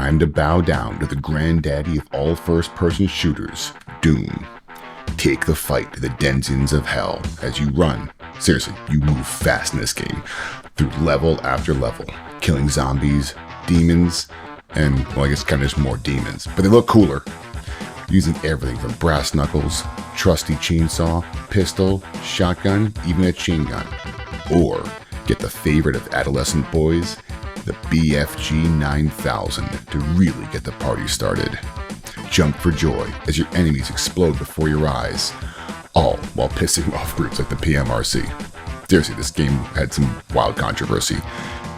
time to bow down to the granddaddy of all first-person shooters, Doom. Take the fight to the denizens of hell as you run. Seriously, you move fast in this game, through level after level, killing zombies, demons, and, well, I guess kind of just more demons, but they look cooler. Using everything from brass knuckles, trusty chainsaw, pistol, shotgun, even a chain gun. Or get the favorite of adolescent boys, the BFG 9000, to really get the party started. Jump for joy as your enemies explode before your eyes, all while pissing off groups like the PMRC. Seriously, this game had some wild controversy.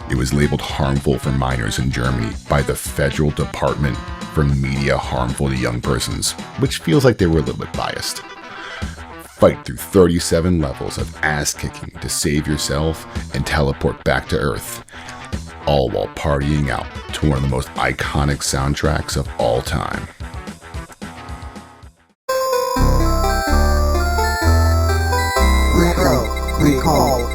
It was labeled harmful for minors in Germany by the Federal Department for Media Harmful to Young Persons, which feels like they were a little bit biased. Fight through 37 levels of ass-kicking to save yourself and teleport back to Earth, all while partying out to one of the most iconic soundtracks of all time. Retro Recall.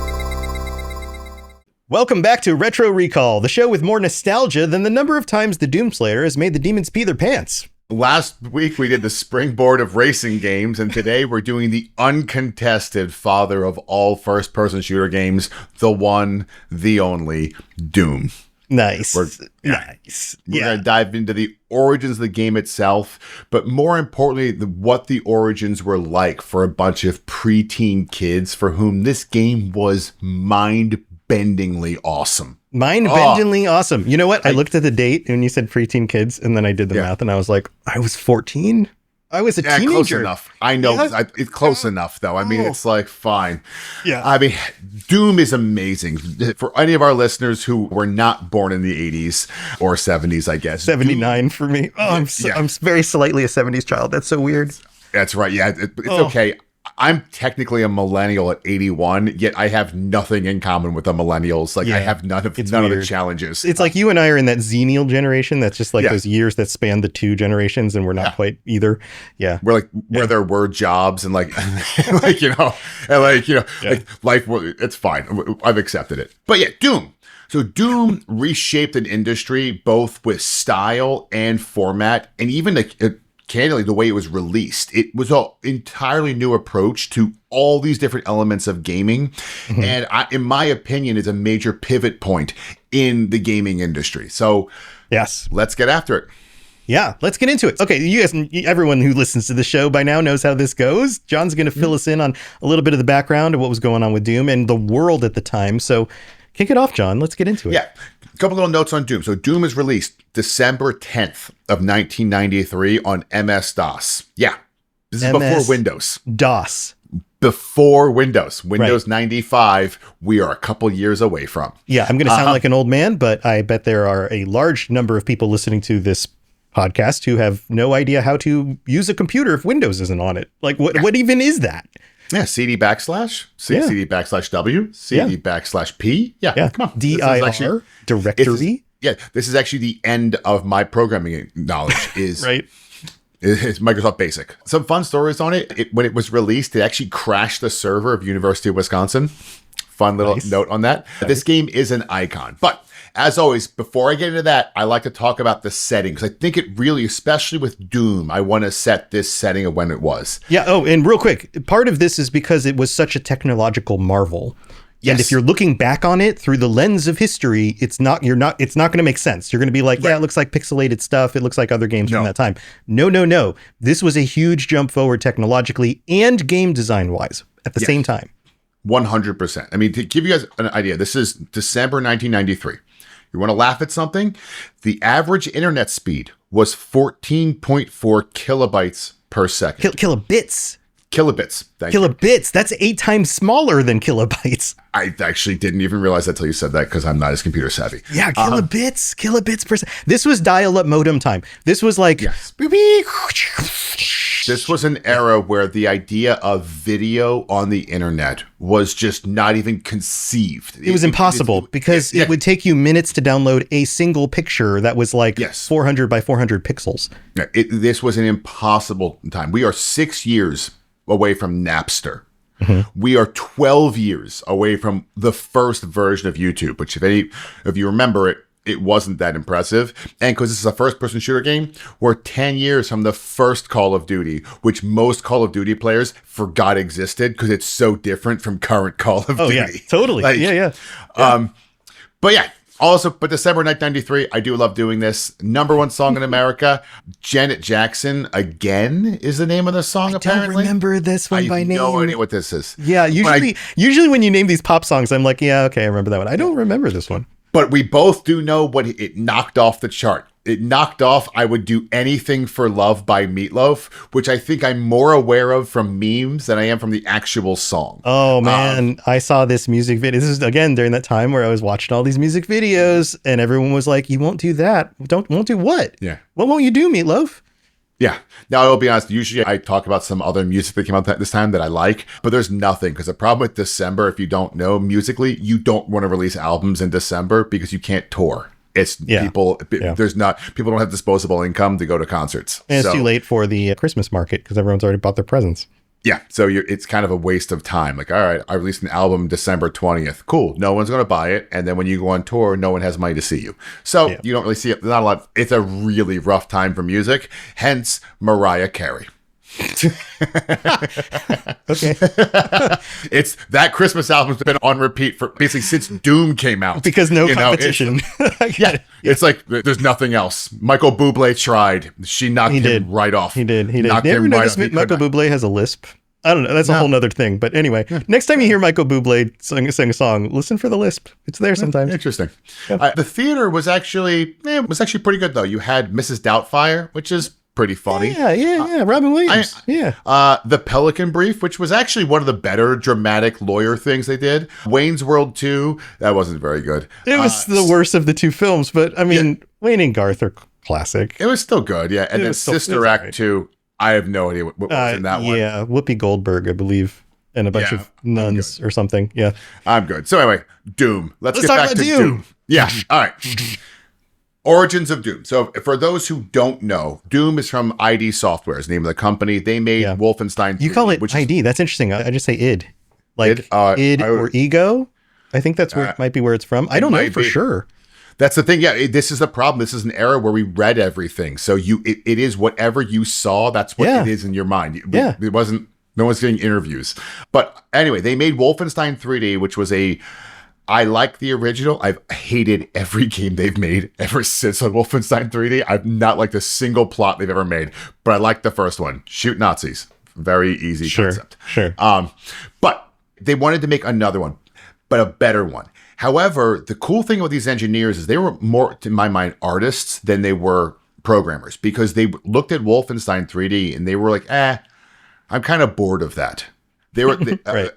Welcome back to Retro Recall, the show with more nostalgia than the number of times the Doomslayer has made the demons pee their pants. Last week we did the springboard of racing games, and today we're doing the uncontested father of all first-person shooter games, the one, the only, Doom. Nice. We're going to dive into the origins of the game itself, but more importantly, what the origins were like for a bunch of preteen kids for whom this game was mind-bendingly awesome. Mind-bendingly awesome. You know what? I looked at the date when you said preteen kids, and then I did the math, and I was like, I was 14? I was a teenager. Close enough. I know. Yeah. It's close enough, though. I mean, it's like, fine. Yeah. I mean, Doom is amazing. For any of our listeners who were not born in the 80s or 70s, I guess. 79 Doom, for me. Oh, I'm very slightly a 70s child. That's so weird. That's right. Yeah, it's okay. I'm technically a millennial at 81, yet I have nothing in common with the millennials. Like, I have none of the challenges. It's like you and I are in that Xennial generation. That's just like those years that span the two generations, and we're not quite either. Yeah. We're like, where there were jobs and like, like, like life, it's fine. I've accepted it. But yeah, Doom. So Doom reshaped an industry, both with style and format, and even candidly, the way it was released. It was an entirely new approach to all these different elements of gaming. Mm-hmm. And in my opinion, is a major pivot point in the gaming industry. So yes, let's get after it. Yeah, let's get into it. Okay, you guys, everyone who listens to the show by now knows how this goes. John's going to fill us in on a little bit of the background of what was going on with Doom and the world at the time. So kick it off, John. Let's get into it. Yeah. A couple little notes on Doom. So Doom is released December 10th of 1993 on MS-DOS. Yeah. This is before Windows. DOS. Before Windows. Windows 95, we are a couple years away from. Yeah, I'm going to sound like an old man, but I bet there are a large number of people listening to this podcast who have no idea how to use a computer if Windows isn't on it. Like, what even is that? Yeah, CD backslash, CD backslash W, CD backslash P. Yeah, come on. DIR, directory. This is actually the end of my programming knowledge is right. It's Microsoft Basic. Some fun stories on it. When it was released, it actually crashed the server of University of Wisconsin. Fun little note on that. This game is an icon. But as always, before I get into that, I like to talk about the setting, because I think it really, especially with Doom, I want to set this setting of when it was. Yeah. Oh, and real quick, part of this is because it was such a technological marvel. Yes. And if you're looking back on it through the lens of history, it's not going to make sense. You're going to be like, it looks like pixelated stuff. It looks like other games from that time. No. This was a huge jump forward technologically and game design wise at the same time. 100%. I mean, to give you guys an idea, this is December 1993. You want to laugh at something? The average internet speed was 14.4 kilobytes per second. Kilobits. Kilobits. Kilobits. That's 8 times smaller than kilobytes. I actually didn't even realize that till you said that, because I'm not as computer savvy. Yeah, kilobits per second. This was dial-up modem time. This was like... Yes. This was an era where the idea of video on the internet was just not even conceived. It was impossible because it would take you minutes to download a single picture that was like 400 by 400 pixels. This was an impossible time. We are 6 years away from Napster. Mm-hmm. We are 12 years away from the first version of YouTube, which if any of you remember it, it wasn't that impressive. And because this is a first-person shooter game, we're 10 years from the first Call of Duty, which most Call of Duty players forgot existed because it's so different from current Call of Duty. Oh, yeah, totally. Like, yeah. But yeah, also, but December 1993, I do love doing this. Number one song in America, Janet Jackson, Again, is the name of the song, apparently. I don't remember this one by name. I have no idea what this is. Yeah, usually when you name these pop songs, I'm like, yeah, okay, I remember that one. I don't remember this one. But we both do know what it knocked off the chart. It knocked off I Would Do Anything for Love by Meatloaf, which I think I'm more aware of from memes than I am from the actual song. Oh, man. I saw this music video. This is, again, during that time where I was watching all these music videos, and everyone was like, you won't do that. Won't do what? Yeah. What won't you do, Meatloaf? Yeah. Now, I'll be honest, usually I talk about some other music that came out this time that I like, but there's nothing, because the problem with December, if you don't know musically, you don't want to release albums in December because you can't tour. It's people. There's not people don't have disposable income to go to concerts. And it's too late for the Christmas market because everyone's already bought their presents. Yeah, so it's kind of a waste of time. Like, all right, I released an album December 20th. Cool, no one's going to buy it, and then when you go on tour, no one has money to see you. So you don't really see it. Not a lot. It's a really rough time for music. Hence, Mariah Carey. Okay. It's that Christmas album's been on repeat for basically since Doom came out because no competition. It's like there's nothing else. Michael Bublé tried. She knocked him right off. He did. Knocked him right off. Michael Bublé has a lisp. I don't know. That's a whole nother thing. But anyway, next time you hear Michael Bublé sing a song, listen for the lisp. It's there sometimes. Interesting. Yeah. The theater was actually pretty good though. You had Mrs. Doubtfire, which is pretty funny. Yeah. Robin Williams. The Pelican Brief, which was actually one of the better dramatic lawyer things they did. Wayne's World 2, that wasn't very good. It was the worst of the two films, but I mean, Wayne and Garth are classic. It was still good, yeah. And then Sister Act 2, I have no idea what was in that one. Yeah, Whoopi Goldberg, I believe, and a bunch of nuns or something. Yeah. I'm good. So anyway, Doom. Let's get back to Doom. Yeah, all right. Origins of Doom. So for those who don't know, Doom is from ID Software, is the name of the company. They made Wolfenstein 3. You call it ID. That's interesting. I just say id. Like id or ego. I think that's where might be where it's from. I don't know for sure. That's the thing. Yeah, this is the problem. This is an era where we read everything. So it is whatever you saw, that's what it is in your mind. It wasn't, no one's getting interviews. But anyway, they made Wolfenstein 3D, which was I like the original. I've hated every game they've made ever since on Wolfenstein 3D. I've not liked a single plot they've ever made, but I like the first one. Shoot Nazis. Very easy concept. Sure. But they wanted to make another one, but a better one. However, the cool thing with these engineers is they were more, in my mind, artists than they were programmers, because they looked at Wolfenstein 3D and they were like, I'm kind of bored of that. They were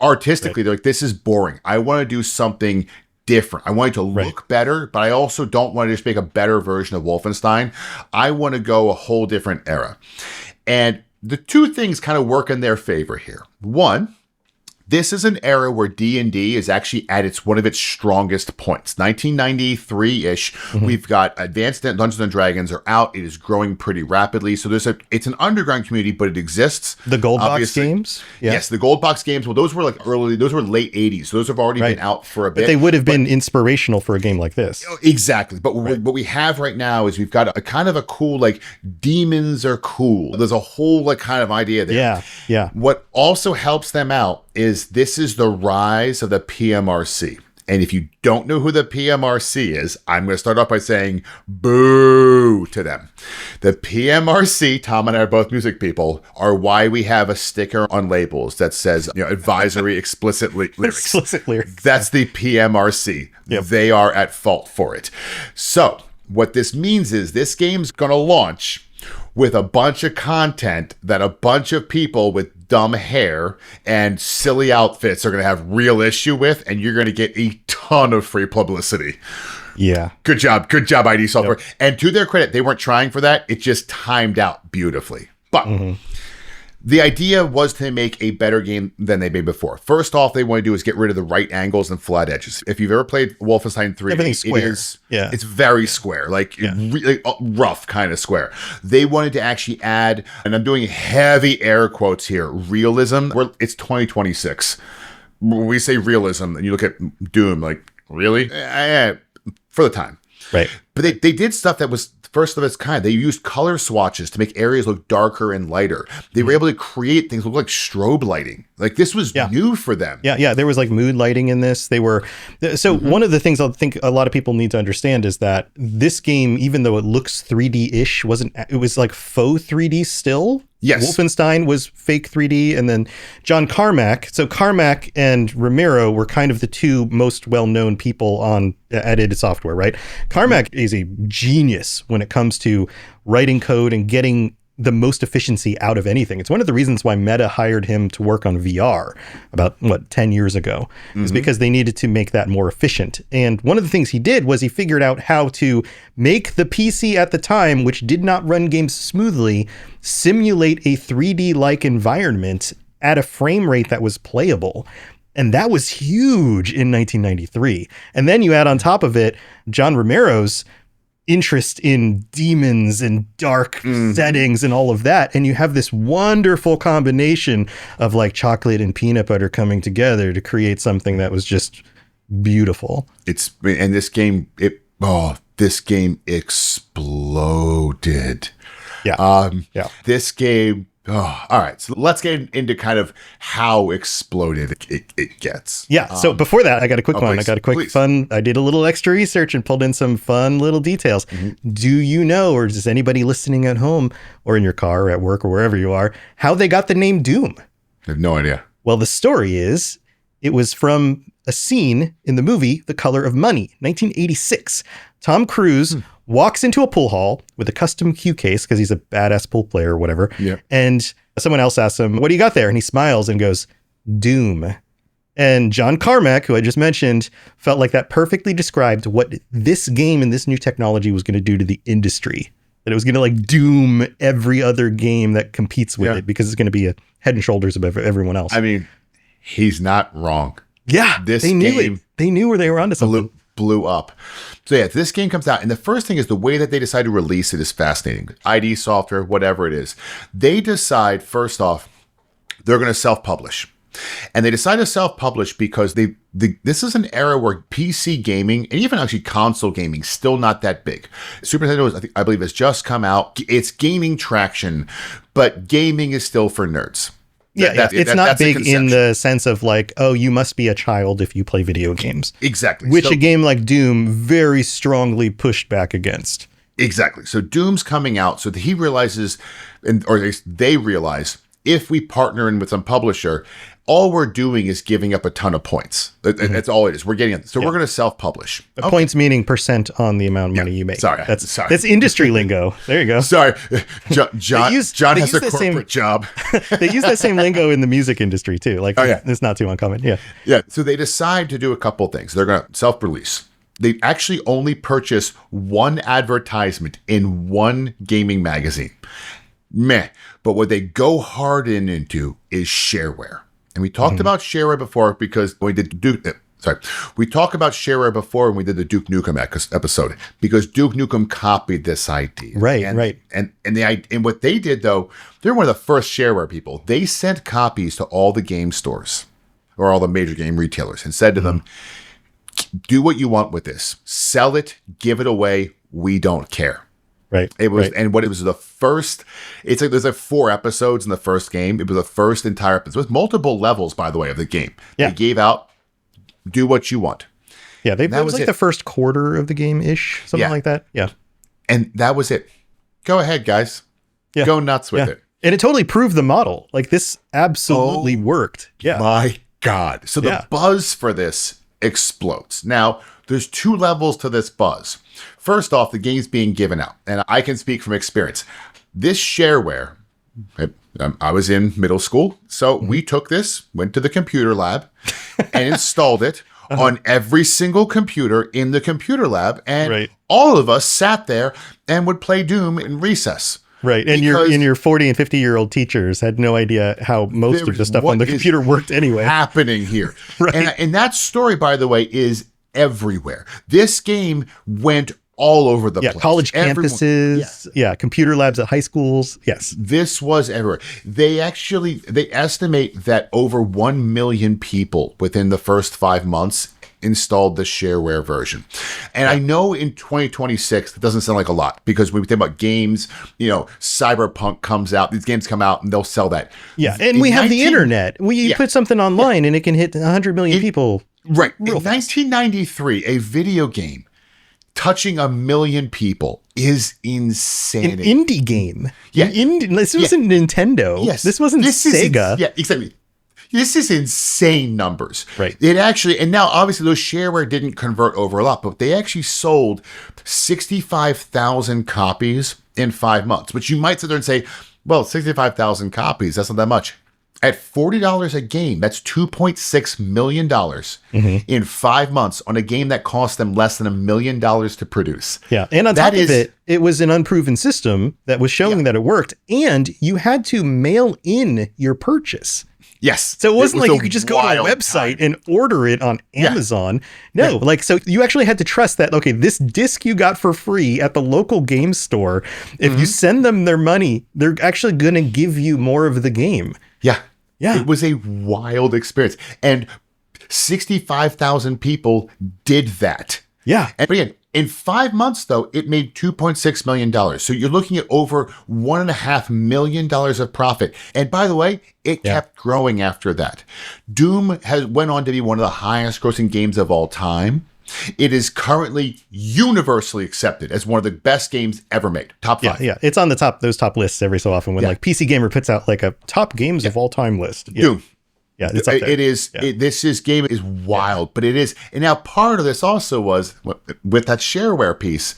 artistically, they're like, this is boring. I want to do something different. I want it to look better, but I also don't want to just make a better version of Wolfenstein. I want to go a whole different era. And the two things kind of work in their favor here. One, this is an era where D&D is actually at one of its strongest points. 1993-ish, we've got Advanced Dungeons & Dragons are out. It is growing pretty rapidly. So it's an underground community, but it exists. The Gold Box games? Yeah. Yes, the Gold Box games. Well, those were those were late 80s. So those have already been out for a bit. But they would have been inspirational for a game like this. Exactly. But what we have right now is we've got a kind of a cool, like, demons are cool. There's a whole, like, kind of idea there. Yeah. What also helps them out is this is the rise of the PMRC. And if you don't know who the PMRC is, I'm going to start off by saying boo to them. The PMRC, Tom and I are both music people, are why we have a sticker on labels that says, advisory explicit lyrics. Explicit lyrics. That's the PMRC. Yep. They are at fault for it. So what this means is this game's going to launch with a bunch of content that a bunch of people with dumb hair and silly outfits are going to have real issue with, and you're going to get a ton of free publicity. Yeah. Good job, ID Software. Yep. And to their credit, they weren't trying for that. It just timed out beautifully. But the idea was to make a better game than they made before. First off, they want to do is get rid of the right angles and flat edges. If you've ever played Wolfenstein 3, everything's square. It's very square, really rough kind of square. They wanted to actually add, and I'm doing heavy air quotes here, realism. It's 2026. When we say realism, and you look at Doom, like, really? For the time. Right. But they did stuff that was first of its kind. They used color swatches to make areas look darker and lighter. They were able to create things that look like strobe lighting. Like this was new for them. Yeah. There was like mood lighting in this. They were one of the things I think a lot of people need to understand is that this game, even though it looks 3D-ish, it was like faux 3D still. Yes. Wolfenstein was fake 3D, and then John Carmack. So Carmack and Romero were kind of the two most well-known people at id Software, right? Carmack is a genius when it comes to writing code and getting the most efficiency out of anything. It's one of the reasons why Meta hired him to work on VR about 10 years ago, is because they needed to make that more efficient. And one of the things he did was he figured out how to make the PC at the time, which did not run games smoothly, simulate a 3D like environment at a frame rate that was playable. And that was huge in 1993. And then you add on top of it, John Romero's interest in demons and dark settings and all of that, and you have this wonderful combination of like chocolate and peanut butter coming together to create something that was just beautiful. This game exploded. This game. Oh, all right. So let's get into kind of how exploded it gets. Yeah. So before that, I got a quick one. Please, I got a quick fun. I did a little extra research and pulled in some fun little details. Do you know, or does anybody listening at home or in your car or at work or wherever you are, how they got the name Doom? I have no idea. Well, the story is it was from a scene in the movie The Color of Money, 1986. Tom Cruise walks into a pool hall with a custom cue case because he's a badass pool player or whatever. Yeah. And someone else asks him, "What do you got there?" And he smiles and goes, "Doom." And John Carmack, who I just mentioned, felt like that perfectly described what this game and this new technology was going to do to the industry. That it was going to like doom every other game that competes with it because it's going to be a head and shoulders above everyone else. I mean, he's not wrong. They knew it. They knew where they were onto something. Blew up. So yeah, this game comes out, and the first thing is the way that they decide to release it is fascinating. id Software, whatever it is, they decide first off they're going to self-publish, and they decide to self-publish because this is an era where PC gaming and even actually console gaming still not that big. Super Nintendo, I believe, has just come out. It's gaining traction, but gaming is still for nerds. It's not big in the sense of like, oh, you must be a child if you play video games. Exactly. Which a game like Doom very strongly pushed back against. Exactly. So Doom's coming out so that he realizes, or at least they realize, if we partner in with some publisher, all we're doing is giving up a ton of points. That's all it is. We're getting it. So we're going to self-publish. Points meaning percent on the amount of money you make. Sorry. That's industry lingo. There you go. Sorry. John has a corporate job. They use that same lingo in the music industry too. Like, it's not too uncommon. Yeah. Yeah. So they decide to do a couple things. They're going to self-release. They actually only purchase one advertisement in one gaming magazine. But what they go hard into is shareware. And we talked about shareware before because we did we talked about shareware before when we did the Duke Nukem episode because Duke Nukem copied this idea. Right. And what they did though, they're one of the first shareware people. They sent copies to all the game stores or all the major game retailers and said to them, do what you want with this. Sell it, give it away. We don't care. Right. It was, and what it was the first, it's like there's like 4 episodes in the first game. It was the first entire episode. With multiple levels, by the way, of the game. Yeah. They gave out, do what you want. Yeah. That was like the first quarter of the game ish, something like that. Yeah. And that was it. Go ahead, guys. Yeah. Go nuts with it. And it totally proved the model. Like this absolutely worked. Yeah. My God. So the buzz for this explodes. Now, there's 2 levels to this buzz. First off, the game's being given out, and I can speak from experience. This shareware, I was in middle school, so we took this, went to the computer lab, and installed it on every single computer in the computer lab, and all of us sat there and would play Doom in recess. Right, and your 40 and 50-year-old teachers had no idea how most of the stuff on the computer worked anyway. Happening here. Right. And that story, by the way, is everywhere. This game went all over the place. College campuses, computer labs at high schools. Yes. This was everywhere. They estimate that over 1 million people within the first 5 months installed the shareware version. And I know in 2026, it doesn't sound like a lot because when we think about games, Cyberpunk comes out, these games come out and they'll sell that. Yeah. And we have the internet. You put something online and it can hit 100 million people. Right. In 1993, a video game touching 1 million people is insanity. An indie game. Yeah. This wasn't Nintendo. Yes. This wasn't Sega. Yeah, exactly. This is insane numbers. Right. It actually, and now obviously those shareware didn't convert over a lot, but they actually sold 65,000 copies in 5 months, which you might sit there and say, well, 65,000 copies, that's not that much. At $40 a game, that's $2.6 million in 5 months on a game that cost them less than $1 million to produce. Yeah. And on top of it was an unproven system that was showing that it worked. And you had to mail in your purchase. Yes. So it wasn't like you could just go to a website and order it on Amazon. No, so you actually had to trust that, okay, this disc you got for free at the local game store, if you send them their money, they're actually going to give you more of the game. Yeah. Yeah. It was a wild experience. And 65,000 people did that. Yeah. And again, in 5 months, though, it made $2.6 million. So you're looking at over $1.5 million of profit. And by the way, it kept growing after that. Doom went on to be one of the highest grossing games of all time. It is currently universally accepted as one of the best games ever made. Top 5. Yeah. It's on those top lists every so often when like PC Gamer puts out like a top games of all time list. Yeah. Doom. Yeah, it's up there. It is. Yeah. This game is wild, but it is. And now part of this also was with that shareware piece,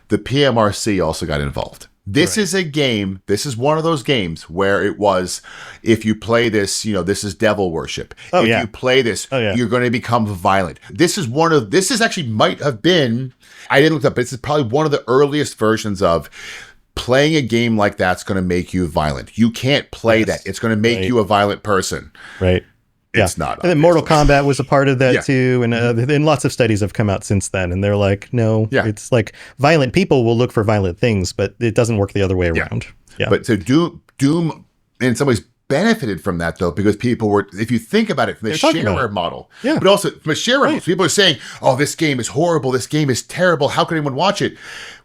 the PMRC also got involved. This is a game. This is one of those games where it was, if you play this, this is devil worship. If you play this, you're going to become violent. This is actually might have been, I didn't look it up, but this is probably one of the earliest versions of playing a game like that's going to make you violent. You can't play that. It's going to make you a violent person. Right. It's not. And then Mortal Kombat was a part of that too. And lots of studies have come out since then. And they're like, no, it's like violent people will look for violent things, but it doesn't work the other way around. Yeah. But so Doom in some ways benefited from that though, because people were, if you think about it from the shareware model, but also from a shareware model, people are saying, oh, this game is horrible. This game is terrible. How can anyone watch it?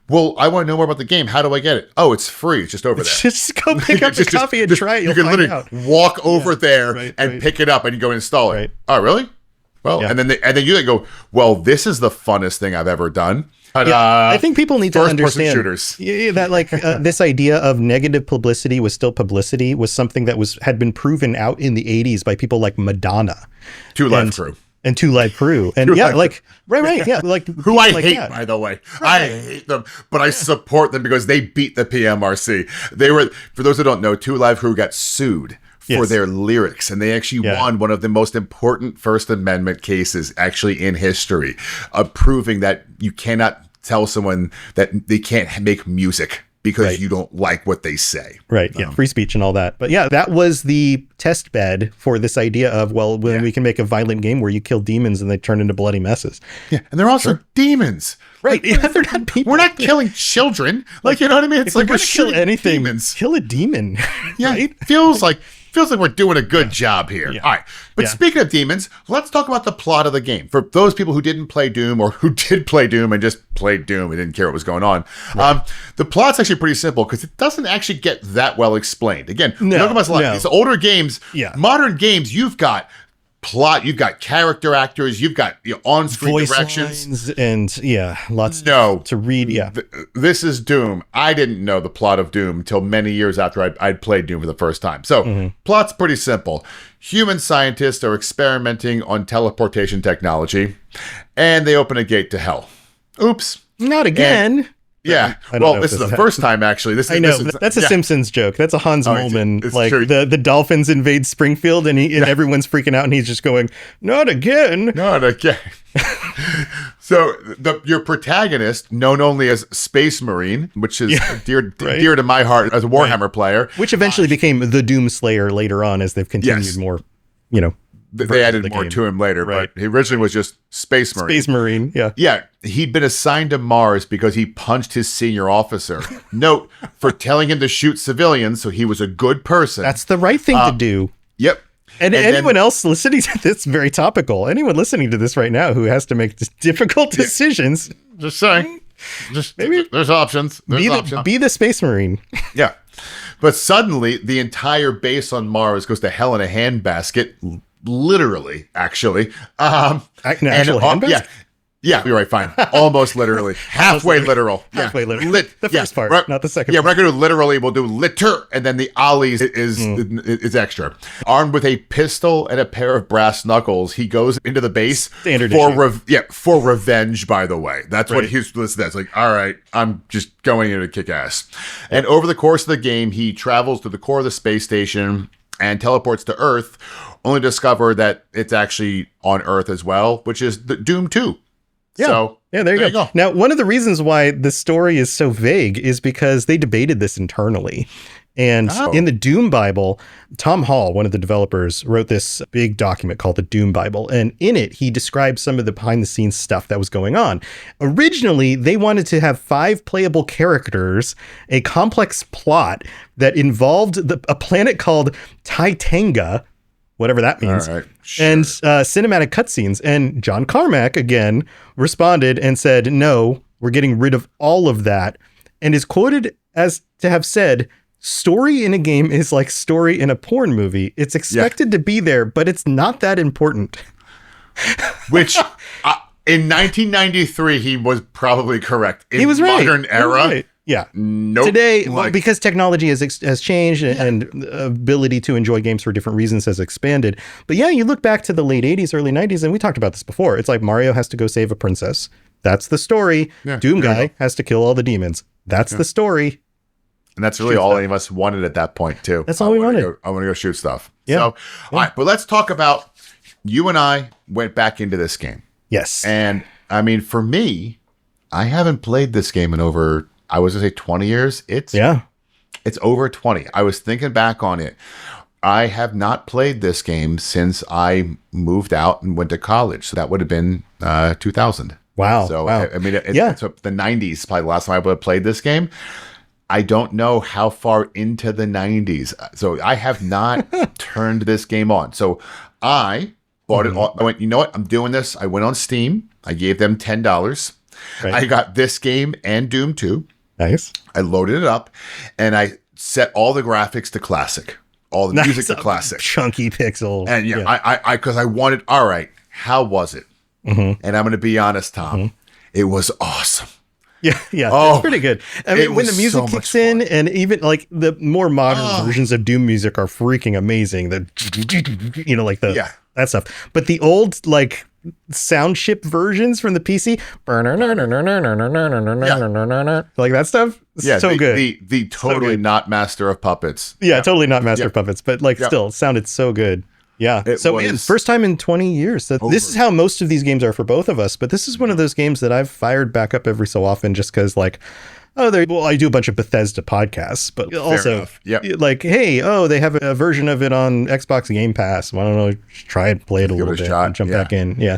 Well, I want to know more about the game. How do I get it? Oh, it's free. It's just over there. Just go pick up the copy and try it. You can literally walk over there and pick it up and you go install it. Oh, really? Well, and then you go, well, this is the funnest thing I've ever done. I think people need to understand shooters. That like this idea of negative publicity was still publicity was something that had been proven out in the 80s by people like Madonna. Two Live Crew. And Two Live Crew. And like who I hate, by the way. I hate them, but I support them because they beat the PMRC. They were, for those who don't know, Two Live Crew got sued for their lyrics, and they actually won one of the most important First Amendment cases actually in history, of proving that you cannot tell someone that they can't make music because you don't like what they say. Right. Yeah. Free speech and all that. But yeah, that was the test bed for this idea of, well, when we can make a violent game where you kill demons and they turn into bloody messes. Yeah. And they're also demons. Right. They're not people. We're not killing children. Like, you know what I mean? It's like we're kill anything. Demons. Kill a demon. Yeah. Right? Feels like we're doing a good job here. Yeah. All right. But speaking of demons, let's talk about the plot of the game. For those people who didn't play Doom or who did play Doom and just played Doom and didn't care what was going on, the plot's actually pretty simple because it doesn't actually get that well explained. Again, we're talking about these older games, modern games, you've got plot, you've got character actors, you've got on-screen voice directions, lines and lots to read. This is Doom. I didn't know the plot of Doom until many years after I'd played Doom for the first time. So plot's pretty simple. Human scientists are experimenting on teleportation technology, and they open a gate to hell. Oops. Not again. Well, this is the first time, actually. That's a Simpsons joke. That's a Hans Moleman. Like the dolphins invade Springfield and everyone's freaking out and he's just going, not again. Not again. So your protagonist, known only as Space Marine, which is dear to my heart as a Warhammer player. Which eventually became the Doom Slayer later on as they've continued more, They added more to him later, but he originally was just Space Marine. Space Marine, Yeah, he'd been assigned to Mars because he punched his senior officer. Note, for telling him to shoot civilians, so he was a good person. That's the right thing to do. Yep. And anyone else listening to this, very topical. Anyone listening to this right now who has to make difficult decisions. Just saying. Just maybe there's options. Be the Space Marine. Yeah. But suddenly the entire base on Mars goes to hell in a handbasket. Literally, actually. An actual handbasket? Yeah, you're right, fine. Almost literally. Halfway literal. Halfway literal. The first part, not the second part. Yeah, we're going to do literally, we'll do litter, and then the ollies is extra. Armed with a pistol and a pair of brass knuckles, he goes into the base for revenge, by the way. That's what he's listed as. Like, all right, I'm just going in to kick ass. And over the course of the game, he travels to the core of the space station and teleports to Earth, only to discover that it's actually on Earth as well, which is the Doom 2. Yeah. So, there you go. Now, one of the reasons why the story is so vague is because they debated this internally. And in the Doom Bible, Tom Hall, one of the developers, wrote this big document called the Doom Bible. And in it, he described some of the behind-the-scenes stuff that was going on. Originally, they wanted to have 5 playable characters, a complex plot that involved a planet called Titanga, whatever that means, all right, sure. and cinematic cutscenes. And John Carmack, again, responded and said, no, we're getting rid of all of that, and is quoted as to have said, story in a game is like story in a porn movie. It's expected to be there, but it's not that important. Which, in 1993, he was probably correct. In he was right. Modern era, yeah. Nope. Today, because technology has changed and ability to enjoy games for different reasons has expanded. But yeah, you look back to the late 80s, early 90s, and we talked about this before. It's like Mario has to go save a princess. That's the story. Yeah, Doom guy has to kill all the demons. That's the story. And that's really all any of us wanted at that point, too. That's all we wanted. I want to go shoot stuff. Yeah. So, all right, but let's talk about, you and I went back into this game. Yes. And, I mean, for me, I haven't played this game in over, I was going to say 20 years. It's over 20. I was thinking back on it. I have not played this game since I moved out and went to college. So that would have been 2000. Wow. So, I mean, it's the 90s, probably the last time I played this game. I don't know how far into the 90s. So I have not turned this game on. So I bought it. I went, you know what? I'm doing this. I went on Steam. I gave them $10. Right. I got this game and Doom 2. Nice. I loaded it up and I set all the graphics to classic. All the music to classic. Chunky pixels. And because I wanted, all right, how was it? And I'm going to be honest, Tom. It was awesome. Yeah, it's pretty good. I mean, when the music kicks in, and even like the more modern versions of Doom music are freaking amazing. That stuff. But the old like sound chip versions from the PC, like that stuff, so good. The totally not Master of Puppets. Yeah, totally not Master of Puppets, but like still it sounded so good. Yeah. First time in 20 years. So this is how most of these games are for both of us. But this is one of those games that I've fired back up every so often just because like, I do a bunch of Bethesda podcasts, but also like, hey, they have a version of it on Xbox Game Pass. Why don't I try and play it a little bit and jump back in? Yeah.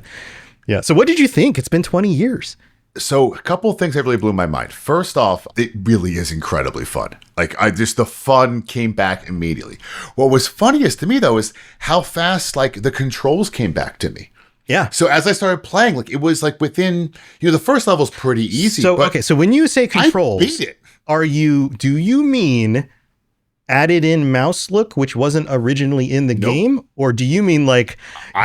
Yeah. So what did you think? It's been 20 years. So a couple of things that really blew my mind. First off, it really is incredibly fun. Like the fun came back immediately. What was funniest to me though is how fast like the controls came back to me. Yeah. So as I started playing, like it was like within, the first level's pretty easy. So so when you say controls, I beat it. Do you mean added in mouse look, which wasn't originally in the game? Or do you mean like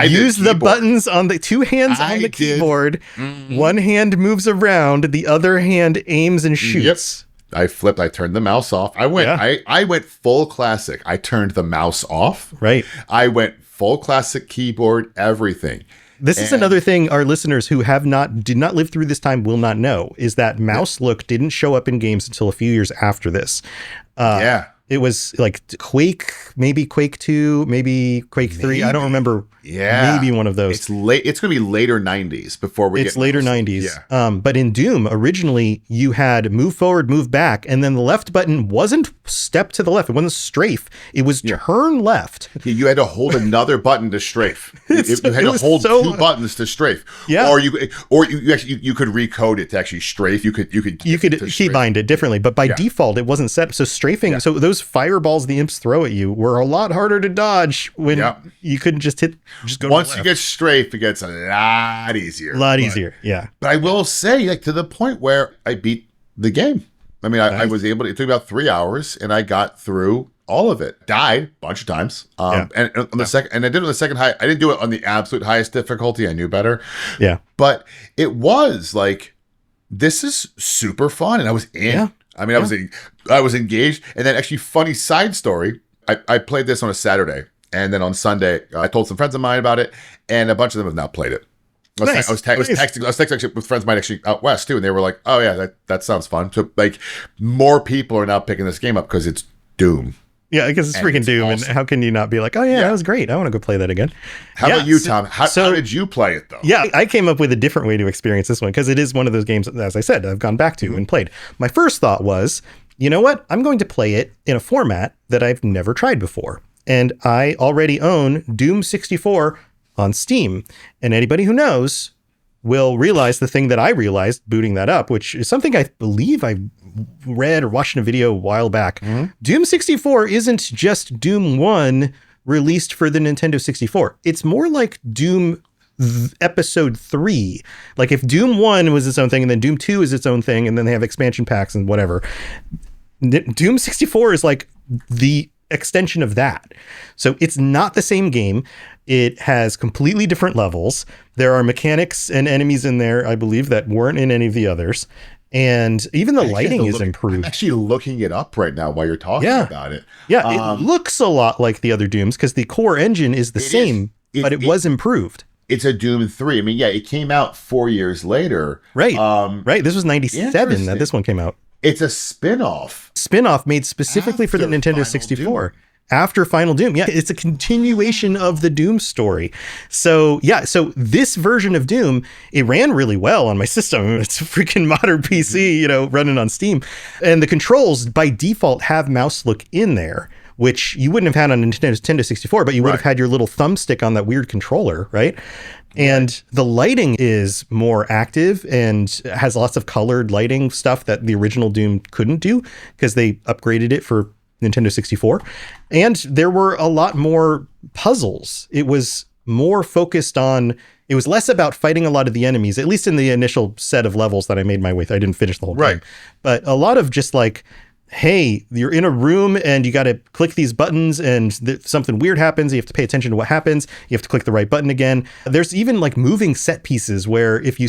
use the buttons on the 2 hands on the keyboard, one hand moves around, the other hand aims and shoots? Yep. I turned the mouse off. I went full classic. I turned the mouse off. Right. I went full classic keyboard, everything. This is another thing our listeners who did not live through this time will not know, is that mouse look didn't show up in games until a few years after this. It was like Quake, maybe Quake 2, maybe Quake 3. I don't remember. Yeah. Maybe one of those. It's late. It's going to be later 90s before we get. It's later 90s. Yeah. But in Doom, originally you had move forward, move back, and then the left button wasn't step to the left. It wasn't strafe. It was turn left. You had to hold another button to strafe. You had to hold 2 buttons to strafe. Yeah. Or you could recode it to actually strafe. You could keybind it differently, but by default it wasn't set. So strafing. So those those fireballs the imps throw at you were a lot harder to dodge when you couldn't just go once you get strafe, it gets a lot easier. Yeah. But I will say, like, to the point where I beat the game. I mean, I was able to, it took about 3 hours and I got through all of it. Died a bunch of times. And on the second, and I did it on the second high. I didn't do it on the absolute highest difficulty. I knew better. Yeah. But it was like, this is super fun. And I was in. Yeah. I mean, I was engaged. And then actually, funny side story. I played this on a Saturday. And then on Sunday, I told some friends of mine about it. And a bunch of them have now played it. I was texting actually with friends of mine actually out west too. And they were like, oh yeah, that sounds fun. So like more people are now picking this game up because it's Doom. Yeah, because it's freaking Doom, awesome. And how can you not be like, oh yeah, that was great. I want to go play that again. How about you, Tom? How did you play it though? Yeah, I came up with a different way to experience this one because it is one of those games, as I said, I've gone back to and played. My first thought was, you know what? I'm going to play it in a format that I've never tried before. And I already own Doom 64 on Steam. And anybody who knows will realize the thing that I realized booting that up, which is something I believe I read or watched in a video a while back. Mm-hmm. Doom 64 isn't just Doom 1 released for the Nintendo 64. It's more like Doom Episode 3. Like if Doom 1 was its own thing and then Doom 2 is its own thing and then they have expansion packs and whatever. Doom 64 is like the extension of that. So it's not the same game. It has completely different levels. There are mechanics and enemies in there, I believe, that weren't in any of the others. And even the lighting is improved. I'm actually looking it up right now while you're talking about it. Yeah, it looks a lot like the other Dooms because the core engine is the same, but it was improved. It's a Doom 3. I mean, yeah, it came out 4 years later. Right. Right. This was 97 that this one came out. It's a spin-off. Spin-off made specifically for the Nintendo 64. After Final Doom. Yeah, it's a continuation of the Doom story. So, yeah, so this version of Doom, it ran really well on my system. It's a freaking modern PC, running on Steam. And the controls, by default, have mouse look in there, which you wouldn't have had on Nintendo 64, but you would have had your little thumbstick on that weird controller, right? And the lighting is more active and has lots of colored lighting stuff that the original Doom couldn't do because they upgraded it for Nintendo 64. And there were a lot more puzzles. It was more focused on, it was less about fighting a lot of the enemies, at least in the initial set of levels that I made my way through. I didn't finish the whole game. But a lot of just like, hey, you're in a room and you got to click these buttons and something weird happens. You have to pay attention to what happens. You have to click the right button again. There's even like moving set pieces where if you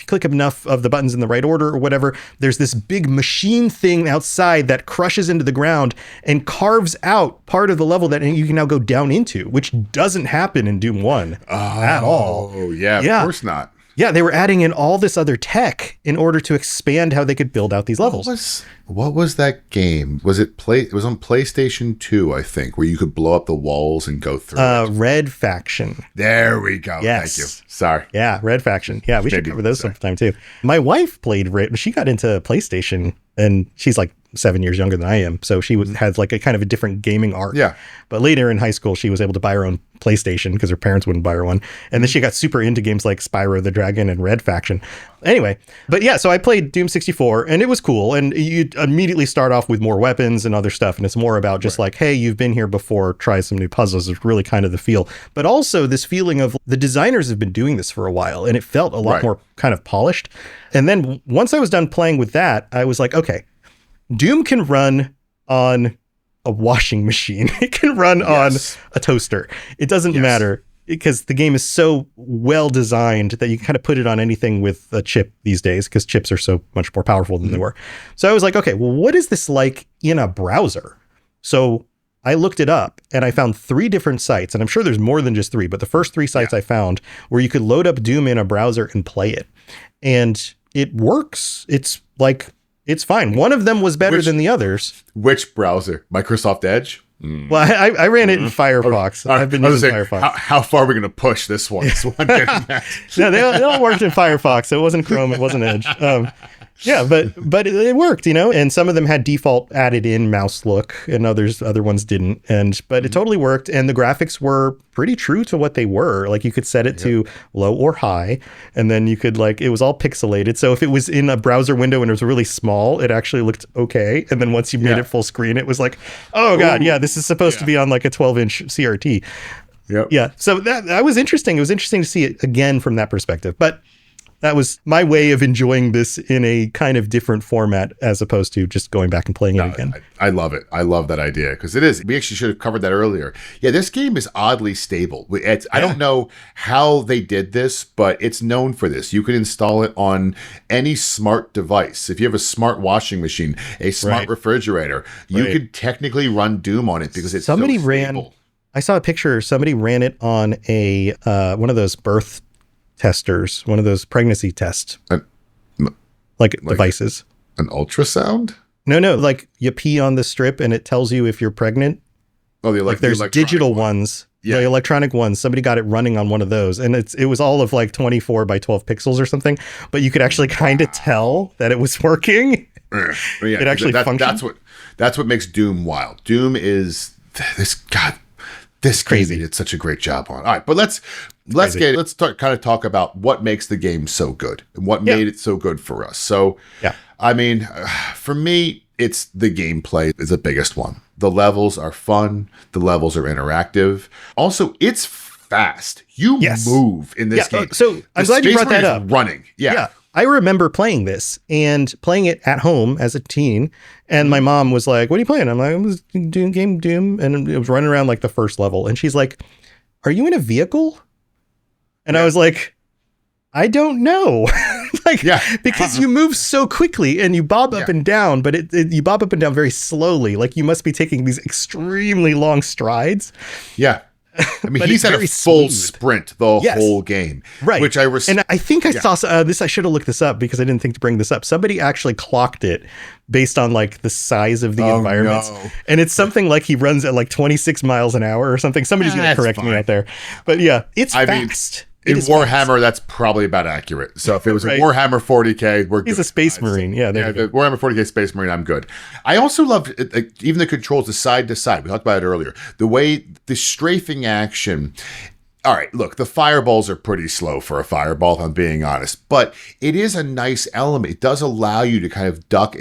click enough of the buttons in the right order or whatever, there's this big machine thing outside that crushes into the ground and carves out part of the level that you can now go down into, which doesn't happen in Doom 1 at all. Oh, yeah, of course not. Yeah, they were adding in all this other tech in order to expand how they could build out these levels. What was that game? It was on PlayStation 2, I think, where you could blow up the walls and go through it. Red Faction. There we go. Yes. Thank you. Sorry. Yeah, Red Faction. Yeah, we should cover those sometime too. My wife played she got into PlayStation and she's like 7 years younger than I am. So she had like a kind of a different gaming arc. Yeah. But later in high school, she was able to buy her own PlayStation because her parents wouldn't buy her one. And then she got super into games like Spyro the Dragon and Red Faction. Anyway, but yeah, so I played Doom 64 and it was cool. And you immediately start off with more weapons and other stuff. And it's more about just like, hey, you've been here before, try some new puzzles. It's really kind of the feel. But also this feeling of the designers have been doing this for a while and it felt a lot more kind of polished. And then once I was done playing with that, I was like, okay, Doom can run on a washing machine. It can run on a toaster. It doesn't matter because the game is so well designed that you can kind of put it on anything with a chip these days because chips are so much more powerful than they were. So I was like, okay, well, what is this like in a browser? So I looked it up and I found 3 different sites, and I'm sure there's more than just 3, but the first 3 sites I found where you could load up Doom in a browser and play it. And it works. It's fine. One of them was better than the others. Which browser? Microsoft Edge? Well, I ran it in Firefox. I've been using Firefox. How far are we going to push this one? No, they all worked in Firefox. So it wasn't Chrome. It wasn't Edge. Yeah, but it worked, and some of them had default added in mouse look and other ones didn't. But it totally worked. And the graphics were pretty true to what they were. Like you could set it to low or high, and then you could it was all pixelated. So if it was in a browser window and it was really small, it actually looked okay. And then once you made it full screen, it was like, oh God, this is supposed to be on like a 12-inch CRT. Yep. Yeah. So that was interesting. It was interesting to see it again from that perspective. But that was my way of enjoying this in a kind of different format as opposed to just going back and playing it again. I love it. I love that idea because it is. We actually should have covered that earlier. Yeah, this game is oddly stable. I don't know how they did this, but it's known for this. You can install it on any smart device. If you have a smart washing machine, a smart refrigerator, you could technically run Doom on it because it's so stable. I saw a picture. Somebody ran it on a one of those birth testers, one of those pregnancy test devices. An ultrasound? No, like you pee on the strip and it tells you if you're pregnant. Oh, there's digital ones. Yeah. The electronic ones. Somebody got it running on one of those, and it was all of like 24 by 12 pixels or something, but you could actually kind of tell that it was working. It actually functioned. That's what makes Doom wild. Doom is this crazy. Did such a great job on it. All right, but let's talk about what makes the game so good and what made it so good for us. So, I mean, for me, it's the gameplay is the biggest one. The levels are fun. The levels are interactive. Also, it's fast. You move in this game. So I'm glad you brought that up. Running. Yeah. I remember playing this and playing it at home as a teen. And my mom was like, what are you playing? I'm like, I was doing Doom. And it was running around like the first level. And she's like, are you in a vehicle? And I was like, I don't know. Because you move so quickly and you bob up and down, but you bob up and down very slowly. Like you must be taking these extremely long strides. Yeah. I mean, he's had a full sprint the whole game, right? Which and I think I saw this. I should have looked this up because I didn't think to bring this up. Somebody actually clocked it based on like the size of the environments, and it's something like he runs at like 26 miles an hour or something. Somebody's going to correct me out there, but it's fast. In Warhammer, that's probably about accurate. So if it was a Warhammer 40K, we're good. He's a Space Marine. The Warhammer 40K Space Marine, I'm good. I also loved even the controls, the side to side. We talked about it earlier. The way the strafing action. All right, look, the fireballs are pretty slow for a fireball, if I'm being honest. But it is a nice element. It does allow you to kind of duck.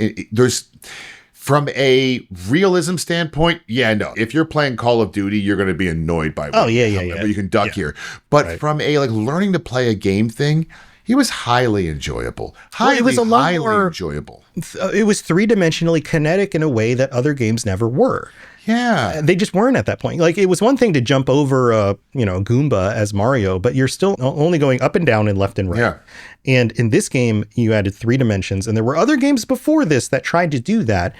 From a realism standpoint, if you're playing Call of Duty, you're going to be annoyed by but you can duck here. But from a learning to play a game thing, it was highly enjoyable. It was highly enjoyable. It was three-dimensionally kinetic in a way that other games never were. Yeah. They just weren't at that point. Like, it was one thing to jump over a Goomba as Mario, but you're still only going up and down and left and right. Yeah. And in this game, you added 3 dimensions, and there were other games before this that tried to do that,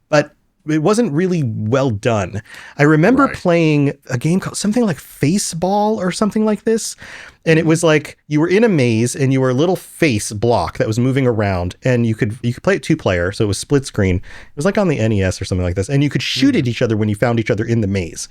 but it wasn't really well done. I remember playing a game called something like Faceball or something like this. And it was like you were in a maze and you were a little face block that was moving around, and you could play it 2-player. So it was split screen. It was like on the NES or something like this. And you could shoot at each other when you found each other in the maze.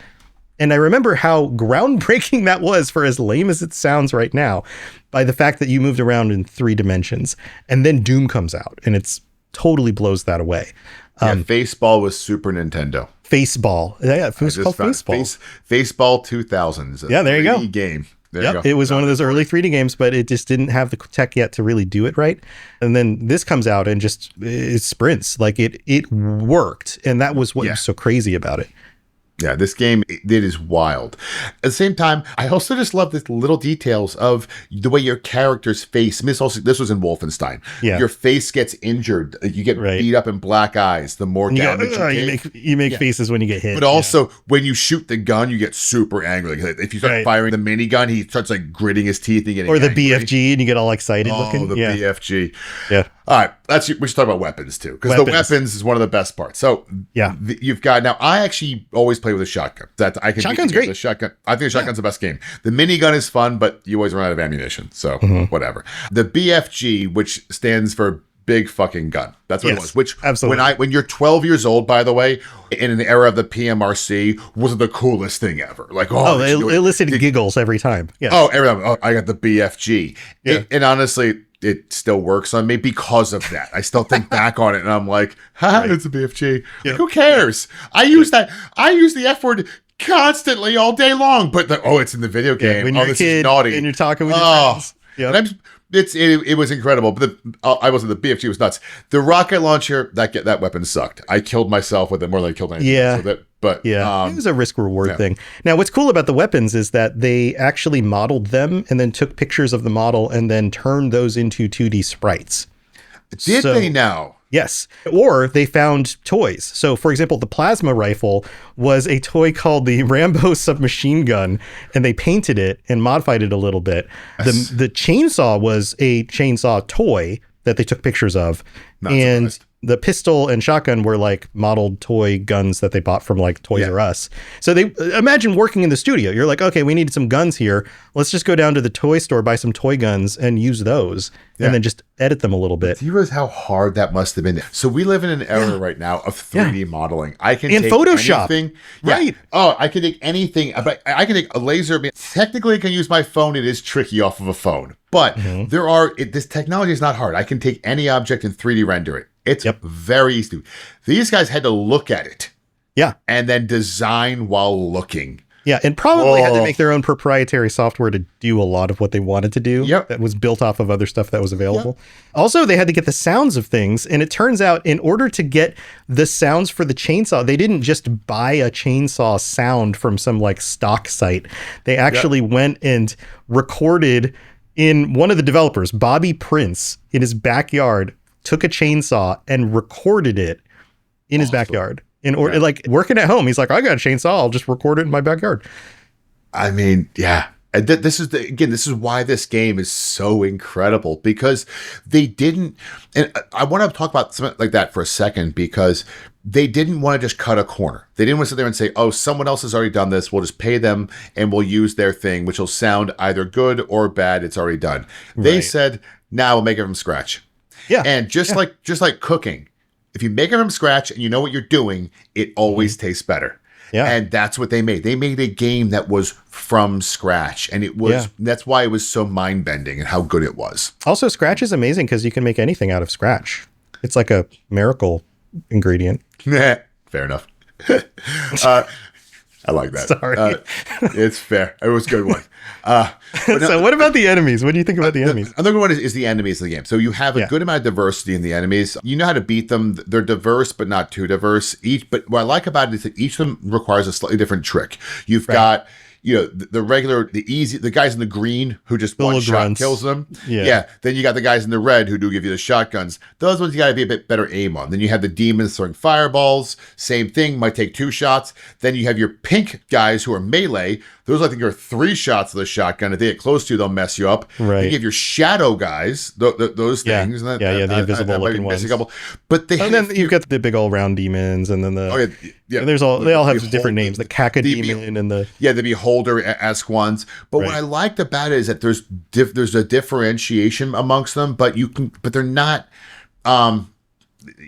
And I remember how groundbreaking that was, for as lame as it sounds right now, by the fact that you moved around in 3 dimensions. And then Doom comes out and it's totally blows that away. Faceball was Super Nintendo. Faceball. Yeah, it was called Faceball. Faceball 2000. There you go. Game. It was one of those early 3D games, but it just didn't have the tech yet to really do it right. And then this comes out and just it sprints. Like it worked. And that was what was so crazy about it. Yeah, this game, it is wild. At the same time, I also just love the little details of the way your character's face. I mean, this was in Wolfenstein. Yeah. Your face gets injured. You get beat up and black eyes. The more damage you take. You make faces when you get hit. But also, when you shoot the gun, you get super angry. Like, if you start firing the minigun, he starts like gritting his teeth and getting Or the angry. BFG, and you get all excited looking. Oh, the BFG. Yeah. All right, we should talk about weapons too, because the weapons is one of the best parts. So you've got now. I actually always play with a shotgun. Shotgun's great. The shotgun. I think the shotgun's the best game. The minigun is fun, but you always run out of ammunition. So whatever. The BFG, which stands for big fucking gun. That's what it was. Which absolutely. When you're 12 years old, by the way, in an era of the PMRC, was the coolest thing ever. Like it elicited giggles every time. Yes. Oh, every time. Oh, I got the BFG. Yeah. And honestly, it still works on me because of that. I still think back on it and I'm like, it's a BFG. Like, who cares? I use the F word constantly all day long, but it's in the video game. When you're this a kid is naughty. and you're talking with your friends. And it was incredible, but I wasn't. The BFG was nuts. The rocket launcher, that weapon sucked. I killed myself with it more than I killed anything. Yeah. It was a risk reward thing. Now, what's cool about the weapons is that they actually modeled them and then took pictures of the model and then turned those into 2D sprites. Did they now? Yes. Or they found toys. So, for example, the plasma rifle was a toy called the Rambo submachine gun, and they painted it and modified it a little bit. Yes. The chainsaw was a chainsaw toy that they took pictures of. Not and surprised. The pistol and shotgun were like modeled toy guns that they bought from like Toys R Us. So they imagine working in the studio. You're like, okay, we need some guns here. Let's just go down to the toy store, buy some toy guns and use those and then just edit them a little bit. Do you realize how hard that must have been? So we live in an era right now of 3D modeling. I can take Photoshop. Anything. Right. Oh, I can take anything. But I can take a laser. Technically, I can use my phone. It is tricky off of a phone. But this technology is not hard. I can take any object and 3D render it. It's very easy. These guys had to look at it. Yeah. And then design while looking. Yeah. And probably had to make their own proprietary software to do a lot of what they wanted to do. Yep. That was built off of other stuff that was available. Also, they had to get the sounds of things. And it turns out in order to get the sounds for the chainsaw, they didn't just buy a chainsaw sound from some like stock site. They actually went and recorded in one of the developers, Bobby Prince, in his backyard, took a chainsaw and recorded it in his backyard. Like working at home, he's like, I got a chainsaw. I'll just record it in my backyard. I mean, yeah. And this is why this game is so incredible, because they didn't, and I want to talk about something like that for a second, because they didn't want to just cut a corner. They didn't want to sit there and say, oh, someone else has already done this. We'll just pay them and we'll use their thing, which will sound either good or bad. It's already done. They said, now we'll make it from scratch. Yeah. And just like cooking, if you make it from scratch and you know what you're doing, it always tastes better. Yeah. And that's what they made. They made a game that was from scratch. And it was that's why it was so mind-bending and how good it was. Also, Scratch is amazing because you can make anything out of Scratch. It's like a miracle ingredient. Fair enough. I like that. Sorry. It's fair. It was a good one. So what about the enemies? What do you think about the enemies? Another one is the enemies of the game. So you have a good amount of diversity in the enemies. You know how to beat them. They're diverse, but not too diverse. But what I like about it is that each of them requires a slightly different trick. You've got, the regular, the guys in the green who just one shot kills them. Yeah. Then you got the guys in the red who do give you the shotguns. Those ones you got to be a bit better aim on. Then you have the demons throwing fireballs. Same thing, might take 2 shots. Then you have your pink guys who are melee. Those, I think, are 3 shots of the shotgun. If they get close to you, they'll mess you up. Right. Then you have your shadow guys, those things. And the invisible looking ones. But then you've got the big old round demons, and then they all have different names. The Caca demon and the Beholder-esque ones. But what I liked about it is that there's a differentiation amongst them, but they're not.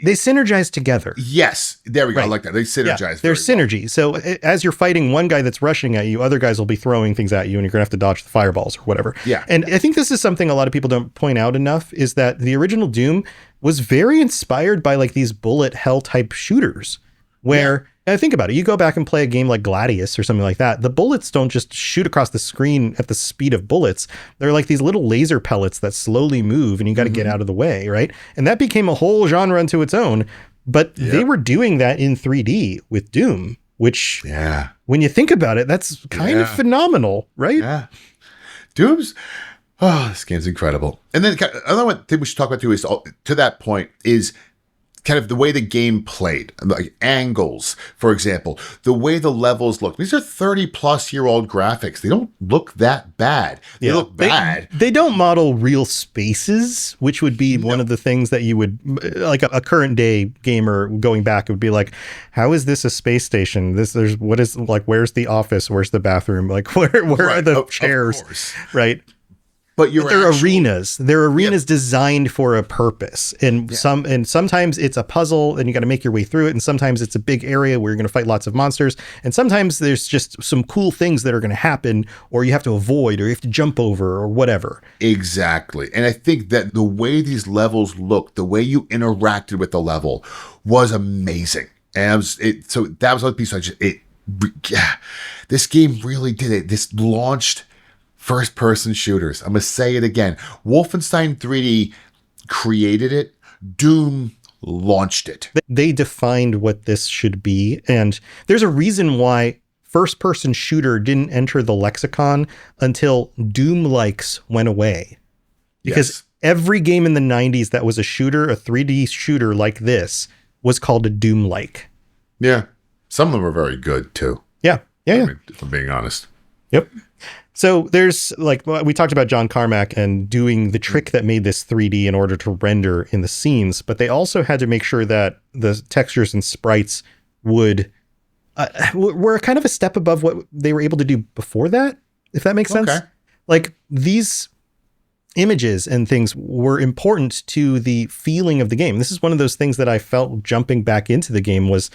They synergize together. Yes, there we go. I like that. They synergize. Yeah, there's synergy. Well. So as you're fighting one guy that's rushing at you, other guys will be throwing things at you, and you're gonna have to dodge the fireballs or whatever. Yeah. And I think this is something a lot of people don't point out enough, is that the original Doom was very inspired by like these bullet hell type shooters, where think about it. You go back and play a game like Gladius or something like that. The bullets don't just shoot across the screen at the speed of bullets. They're like these little laser pellets that slowly move, and you got to get out of the way, right? And that became a whole genre unto its own. But they were doing that in 3D with Doom, which, when you think about it, that's kind of phenomenal, right? Yeah. Doom's, this game's incredible. And then another thing we should talk about too is, to that point, is kind of the way the game played, like angles, for example, the way the levels look. These are 30-plus-year-old graphics. They don't look that bad. They look bad. They don't model real spaces, which would be one of the things that you would, like a current day gamer going back, would be like, how is this a space station? Where's the office? Where's the bathroom? Like, where are the chairs? Right. But they're arenas. They're arenas designed for a purpose. And sometimes it's a puzzle and you got to make your way through it. And sometimes it's a big area where you're going to fight lots of monsters. And sometimes there's just some cool things that are going to happen, or you have to avoid, or you have to jump over, or whatever. Exactly. And I think that the way these levels looked, the way you interacted with the level was amazing. And so that was another piece. This game really did it. This launched first-person shooters. I'm going to say it again. Wolfenstein 3D created it. Doom launched it. They defined what this should be. And there's a reason why first-person shooter didn't enter the lexicon until Doom-likes went away. Because every game in the 90s that was a shooter, a 3D shooter like this, was called a Doom-like. Yeah. Some of them were very good, too. Yeah. I mean, if I'm being honest. Yep. So there's we talked about John Carmack and doing the trick that made this 3D in order to render in the scenes, but they also had to make sure that the textures and sprites were kind of a step above what they were able to do before that, if that makes sense. Like these images and things were important to the feeling of the game. This is one of those things that I felt jumping back into the game was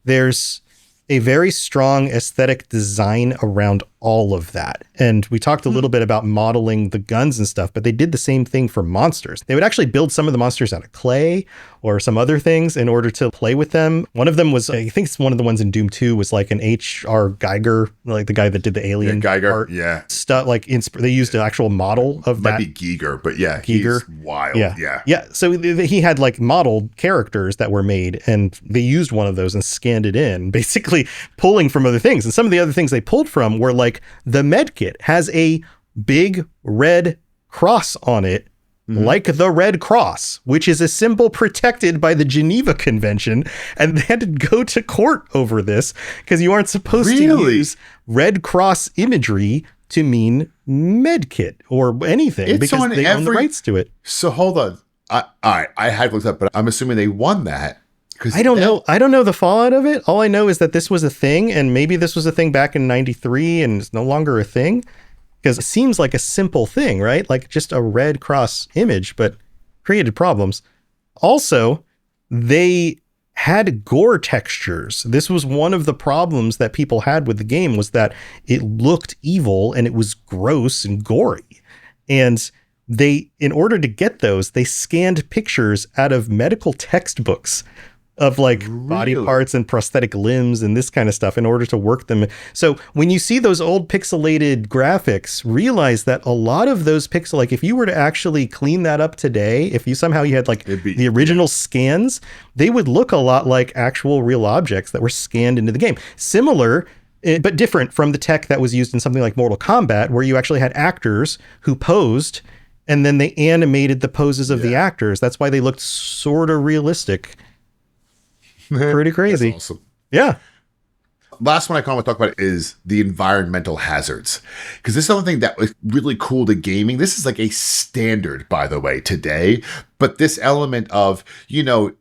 there's a very strong aesthetic design around all of that. And we talked a little bit about modeling the guns and stuff, but they did the same thing for monsters. They would actually build some of the monsters out of clay or some other things in order to play with them. One of them was, I think it's one of the ones in Doom 2 was like an H.R. Geiger, like the guy that did the alien art stuff. Like they used an actual model of that. Might be Giger, but yeah, Giger. He's wild. Yeah. So he had like modeled characters that were made, and they used one of those and scanned it in, basically pulling from other things. And some of the other things they pulled from were like the med kit has a big red cross on it, like the Red Cross, which is a symbol protected by the Geneva Convention. And they had to go to court over this because you aren't supposed to use Red Cross imagery to mean med kit or anything because they own the rights to it. So hold on. I had looked up, but I'm assuming they won that. I don't know. I don't know the fallout of it. All I know is that this was a thing, and maybe this was a thing back in 93 and it's no longer a thing. Because it seems like a simple thing, right? Like just a Red Cross image, but created problems. Also, they had gore textures. This was one of the problems that people had with the game was that it looked evil and it was gross and gory. And they, in order to get those, they scanned pictures out of medical textbooks of like body parts and prosthetic limbs and this kind of stuff in order to work them. So when you see those old pixelated graphics, realize that a lot of those like if you were to actually clean that up today, if you somehow you had like the original scans, they would look a lot like actual real objects that were scanned into the game. Similar, but different from the tech that was used in something like Mortal Kombat, where you actually had actors who posed and then they animated the poses of the actors. That's why they looked sort of realistic. Pretty crazy. That's awesome. Yeah. Last one I want to talk about is the environmental hazards. Because this is something that was really cool to gaming. This is like a standard, by the way, today. But this element of, you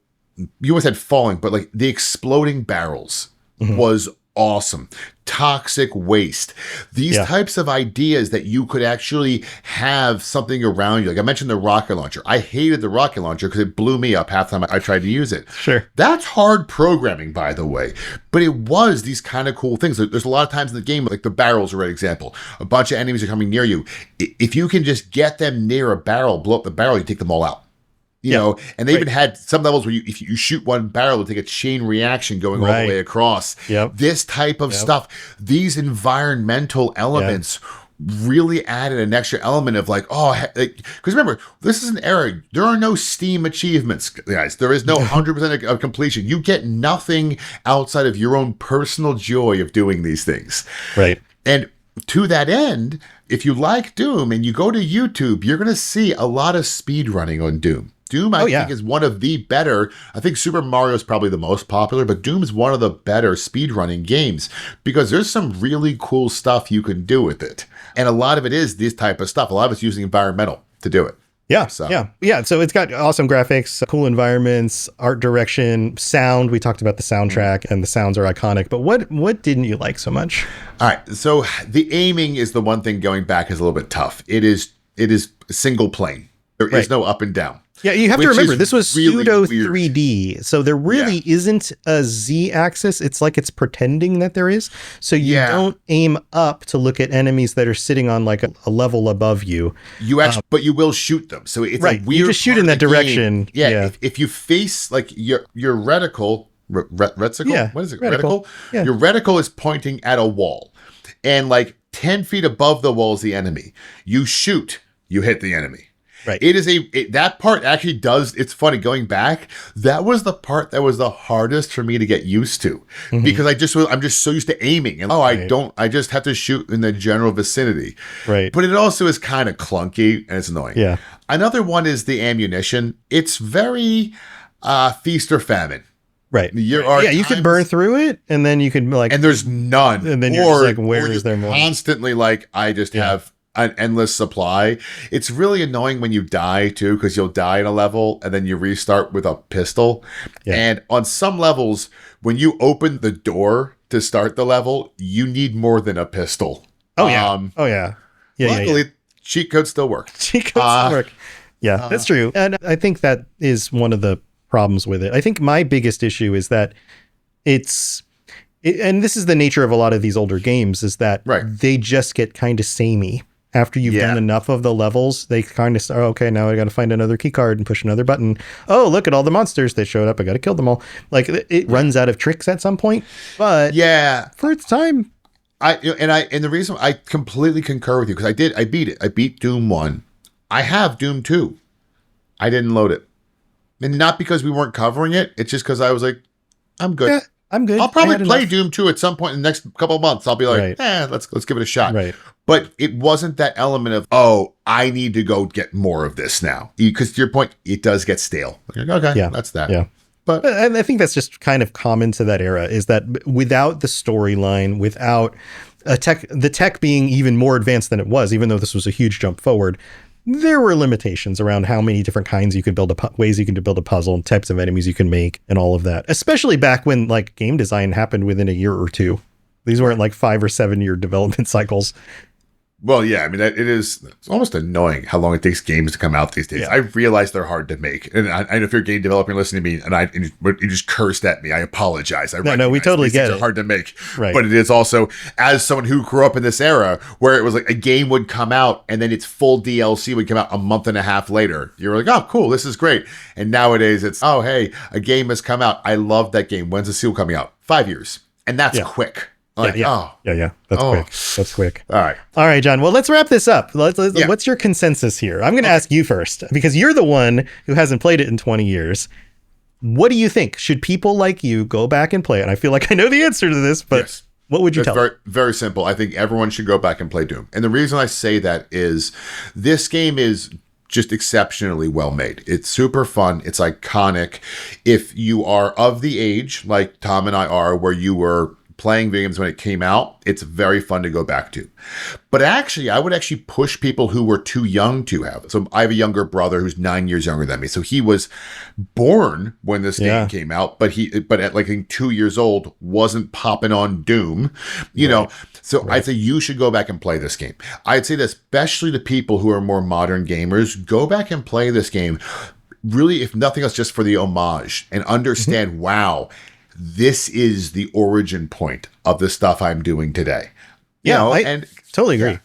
always had falling, but like the exploding barrels was awesome. Toxic waste. These types of ideas that you could actually have something around you. Like I mentioned the rocket launcher. I hated the rocket launcher because it blew me up half the time I tried to use it. Sure. That's hard programming, by the way. But it was these kind of cool things. There's a lot of times in the game, like the barrels are an example. A bunch of enemies are coming near you. If you can just get them near a barrel, blow up the barrel, you take them all out. And they even had some levels where if you shoot one barrel, it'll take a chain reaction going all the way across. This type of stuff, these environmental elements really added an extra element of like, because remember, this is an era. There are no Steam achievements, guys. There is no 100% of completion. You get nothing outside of your own personal joy of doing these things. Right. And to that end, if you like Doom and you go to YouTube, you're going to see a lot of speed running on Doom. Doom, I think, is one of the better. I think Super Mario is probably the most popular, but Doom is one of the better speedrunning games because there's some really cool stuff you can do with it. And a lot of it is this type of stuff. A lot of it's using environmental to do it. Yeah. So it's got awesome graphics, cool environments, art direction, sound. We talked about the soundtrack and the sounds are iconic. But what didn't you like so much? All right. So the aiming is the one thing going back is a little bit tough. It is It is single plane. There is no up and down. Yeah, you have to remember, this was really pseudo weird. 3D, so there really isn't a Z-axis. It's like it's pretending that there is. So you don't aim up to look at enemies that are sitting on like a level above you. You actually, but you will shoot them. So it's a weird. You just shoot in that direction. Yeah. If you face like your reticle, reticle, Yeah, what is it? reticle. Yeah. Your reticle is pointing at a wall, and like 10 feet above the wall is the enemy. You shoot, you hit the enemy. Right. It is that part actually does. It's funny going back. That was the part that was the hardest for me to get used to because I'm just so used to aiming and I just have to shoot in the general vicinity. Right. But it also is kind of clunky and it's annoying. Yeah. Another one is the ammunition. It's very feast or famine. Right. You could burn through it and then you could like, and there's none. And then you're just like, where is there more? Constantly like, I just have an endless supply. It's really annoying when you die too, because you'll die in a level and then you restart with a pistol. Yeah. And on some levels, when you open the door to start the level, you need more than a pistol. Luckily, cheat codes still work. Cheat codes still work. Yeah, that's true. And I think that is one of the problems with it. I think my biggest issue is that and this is the nature of a lot of these older games, is that they just get kind of samey. After you've done enough of the levels, they kind of start, okay, now I got to find another key card and push another button. Oh, look at all the monsters that showed up. I got to kill them all. Like it runs out of tricks at some point. But for its time. And the reason I completely concur with you, because I beat it. I beat Doom 1. I have Doom 2. I didn't load it. And not because we weren't covering it. It's just because I was like, I'm good. Yeah, I'm good. I'll probably play Doom 2 at some point in the next couple of months. I'll be like, let's give it a shot. Right. But it wasn't that element of, oh, I need to go get more of this now. Because to your point, it does get stale. Like, okay, that's that. Yeah. But I think that's just kind of common to that era, is that without the storyline, without the tech being even more advanced than it was, even though this was a huge jump forward, there were limitations around how many different kinds you could build, ways you can build a puzzle, and types of enemies you can make, and all of that. Especially back when like game design happened within a year or two. These weren't like 5 or 7 year development cycles. Well, yeah, I mean, it's almost annoying how long it takes games to come out these days. Yeah. I realize they're hard to make. And if you're a game developer and listening to me and you just cursed at me, I apologize. No, we totally get it. They're hard to make. Right. But it is also, as someone who grew up in this era where it was like a game would come out and then its full DLC would come out a month and a half later. You're like, oh, cool, this is great. And nowadays it's, oh, hey, a game has come out. I love that game. When's the sequel coming out? 5 years. And that's quick. Like, yeah. That's quick. All right, John. Well, let's wrap this up. What's your consensus here? I'm going to ask you first, because you're the one who hasn't played it in 20 years. What do you think? Should people like you go back and play it? And I feel like I know the answer to this, but what would you tell them? Very simple. I think everyone should go back and play Doom. And the reason I say that is this game is just exceptionally well made. It's super fun. It's iconic. If you are of the age, like Tom and I are, where you were playing video games when it came out, it's very fun to go back to. But actually, I would actually push people who were too young to have it. So I have a younger brother who's 9 years younger than me. So he was born when this game came out, but at like 2 years old wasn't popping on Doom, you know. So I'd say you should go back and play this game. I'd say that especially to people who are more modern gamers, go back and play this game. Really, if nothing else, just for the homage and understand, wow, this is the origin point of the stuff I'm doing today. I totally agree. Yeah.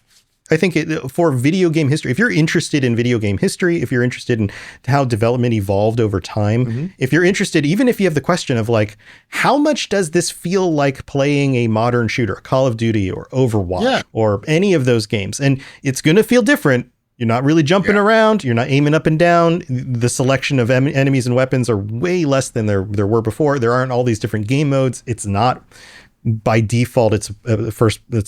I think for video game history, if you're interested in video game history, if you're interested in how development evolved over time, if you're interested, even if you have the question of like, how much does this feel like playing a modern shooter, Call of Duty or Overwatch or any of those games? And it's going to feel different. You're not really jumping around. You're not aiming up and down. The selection of enemies and weapons are way less than there were before. There aren't all these different game modes. It's not by default. It's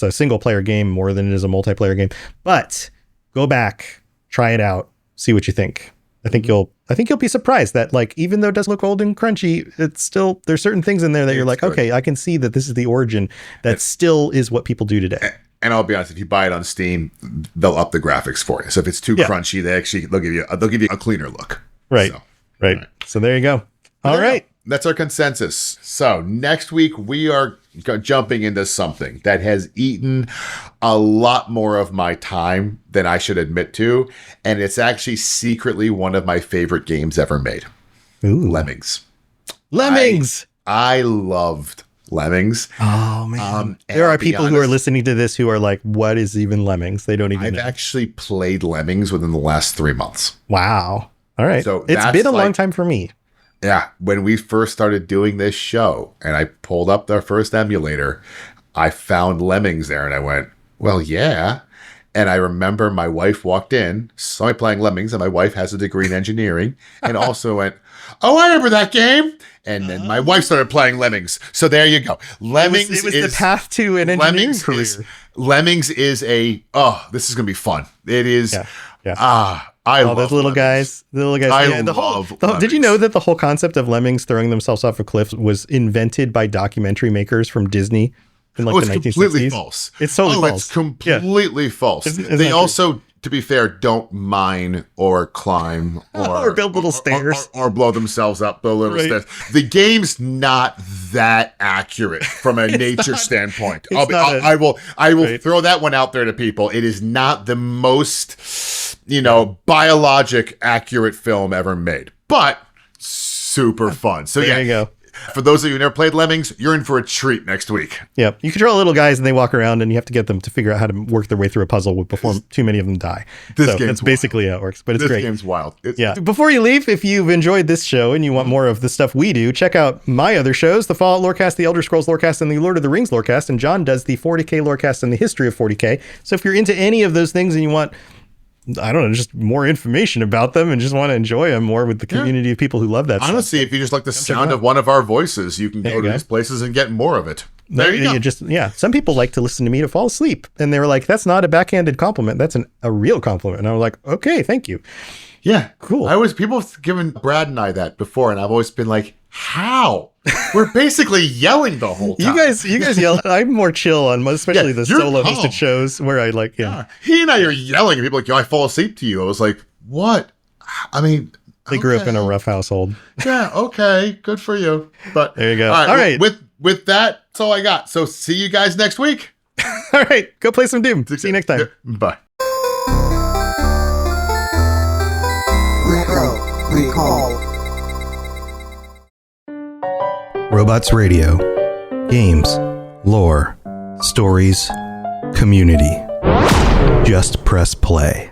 a single player game more than it is a multiplayer game. But go back, try it out, see what you think. I think you'll be surprised that like even though it does look old and crunchy, it's still there's certain things in there that you're like, okay, I can see that this is the origin that still is what people do today. And I'll be honest, if you buy it on Steam, they'll up the graphics for you. So if it's too crunchy, they'll give you a cleaner look. Right. So, right. So there you go. All right. That's our consensus. So next week we are jumping into something that has eaten a lot more of my time than I should admit to. And it's actually secretly one of my favorite games ever made. Ooh. Lemmings. I loved Lemmings. Oh, man. There are people who are listening to this who are like, what is even Lemmings? They don't even know. I've actually played Lemmings within the last 3 months. Wow. All right. So it's been a long time for me. Yeah. When we first started doing this show and I pulled up their first emulator, I found Lemmings there and I went, well, yeah. And I remember my wife walked in, saw me playing Lemmings, and my wife has a degree in engineering, and also went, oh, I remember that game. And then my wife started playing Lemmings. So there you go. Lemmings it was the path to an engineering career. Lemmings is this is going to be fun. It is. Yeah. I love those little guys. The little guys. I love Lemmings. Did you know that the whole concept of lemmings throwing themselves off a cliff was invented by documentary makers from Disney in the 1960s? Completely false. It's totally false. It's completely false. They also, to be fair, don't mine or climb or build little stairs or blow themselves up, build little stairs. The game's not that accurate from a nature standpoint. I will throw that one out there to people. It is not the most, biologic accurate film ever made, but super fun. So there you go. For those of you who never played Lemmings, you're in for a treat next week. Yep. You control little guys and they walk around and you have to get them to figure out how to work their way through a puzzle before too many of them die. That's basically how it works, but it's great. This game's wild. Before you leave, if you've enjoyed this show and you want more of the stuff we do, check out my other shows, the Fallout Lorecast, the Elder Scrolls Lorecast, and the Lord of the Rings Lorecast. And John does the 40K Lorecast and the history of 40K. So if you're into any of those things and you want, I don't know, just more information about them and just want to enjoy them more with the community of people who love that Honestly, if you just like the sound of one of our voices, you can go to these places and get more of it. There you go. Some people like to listen to me to fall asleep. And they were like, that's not a backhanded compliment. That's a real compliment. And I was like, okay, thank you. Yeah. Cool. People have given Brad and I that before, and I've always been like, how? We're basically yelling the whole time. You guys yell. I'm more chill on especially the solo hosted shows where I like, He and I are yelling and people are like, yo, I fall asleep to you. I was like, what? I mean, they grew up in a rough household. Yeah. Okay. Good for you. But there you go. All right. With that, that's all I got. So see you guys next week. All right. Go play some Doom. See you next time. Bye. Recall. Robots Radio. Games. Lore. Stories. Community. Just press play.